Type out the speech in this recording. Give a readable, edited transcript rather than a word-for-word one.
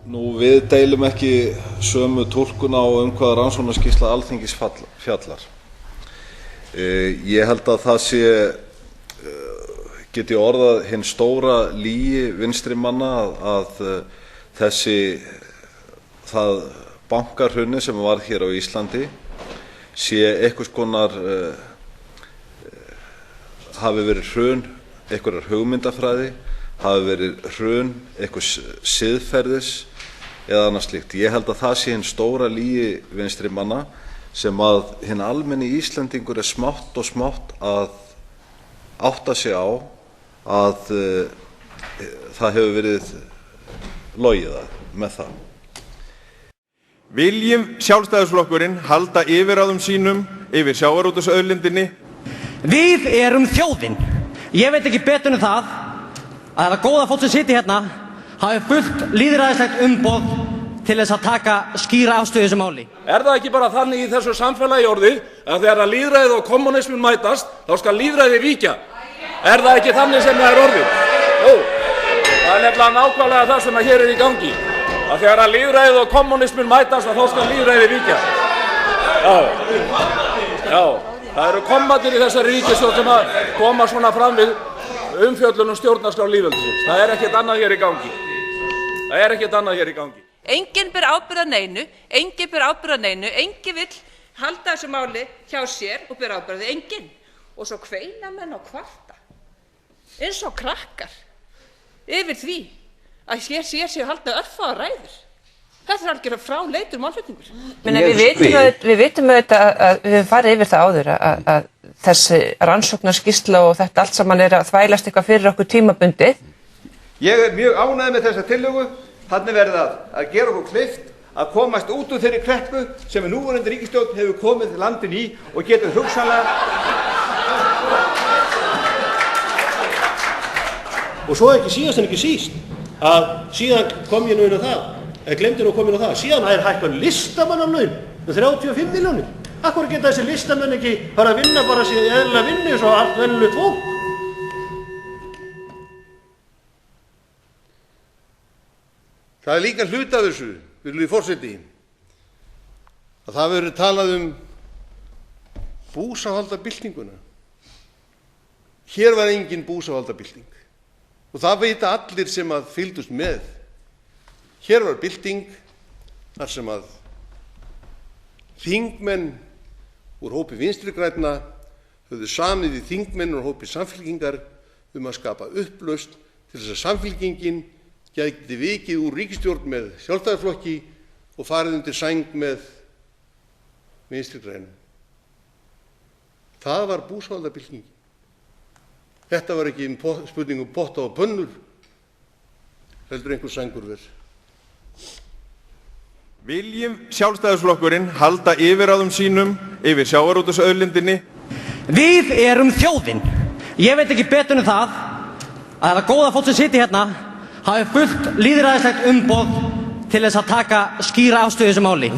Við deilum ekki sömu túlkun á hvað rannsóknarskýrsla Alþingis fjallar. Ég held að það sé, get ég orðað, hin stóra lygi vinstri manna að það bankahruni sem varð hér á Íslandi sé einhvers konar, hafi verið hrun einhverjar hugmyndafræði, hafi verið hrun einhvers siðferðis eða annað slíkt. Ég held að það sé hin stóra lygi vinstri manna sem að hinn almenni Íslendingur smátt og smátt að átta sig á að það hefur verið logið með það. Viljum Sjálfstæðisflokkurinn halda yfirráðum sínum yfir sjávarútvegsauðlindinni? Við erum þjóðin. Ég veit ekki betur en það að það góða fólk sem situr hérna hafi fullt lýðræðislegt umboð til þess að taka skýra afstöðu í þessu máli. Það ekki bara þannig í þessu samfélagi orðið að þegar lýðræðið og kommunismin mætast, þá skal lýðræðið víkja? Það ekki þannig sem það orðið? Jú, það nefnilega nákvæmlega það sem hér í gangi. Að þegar lýðræðið og kommunismin mætast, þá skal lýðræðið víkja. Já, það eru kommarnir í þessari ríkisstjórn sem að koma svona fram við umfjöllun stjórnarskrá lýðveldisins. Það ekkert annað hér í gangi. Enginn ber ábyrgð á neinu, enginn vill halda þessu máli hjá sér og ber ábyrgð, enginn. Og svo kveina menn á kvarta, eins og krakkar, yfir því að hér séu haldnar örfáar ræður. Þetta algjörlega fráleitur málflutningur. Við vitum auðvitað að við höfum farið yfir það áður að þessi rannsóknarskýrsla og þetta allt saman að þvælast eitthvað fyrir okkur tímabundið. Ég mjög ánægður með þessa tillögu. Þannig verði að gera okkur kleift að komast út úr þeirri kreppu sem núverandi ríkisstjórn hefur komið landinu í og getur hugsanlega. Og svo ekki síðast en ekki síst að síðan kom ég nú inn á það, glemdi nú að koma inn á það, síðan hækkað listamannalaun með 35 milljónir. Af hverju geta þessi listamenn ekki fara að vinna bara sér eðlilega vinnu eins og allt venjulegt fólk? Það líka hluti af þessu, virðulegi forseti, að það verður talað búsáhaldabyltinguna. Hér var engin búsáhaldabylting og það vita allir sem að fylgdust með. Hér var bylting þar sem að þingmenn úr hópi Vinstri grænna höfðu samið við þingmenn úr hópi Samfylkingar að skapa upplausn til þess að Samfylkingin gæti vikið úr ríkisstjórn með Sjálfstæðisflokki og farið undir sæng með Vinstri grænum. Það var búsáhaldabyltingin. Þetta var ekki spurning potta og pönnur, heldur einhver sængurver. Viljum Sjálfstæðisflokkurinn halda yfirráðum sínum yfir sjávarútvegsauðlindinni? Við erum þjóðin. Ég veit ekki betur en það að það góða fólk sem situr hérna hafi fullt lýðræðislegt umboð til þess að taka skýra afstöðu í þessu máli.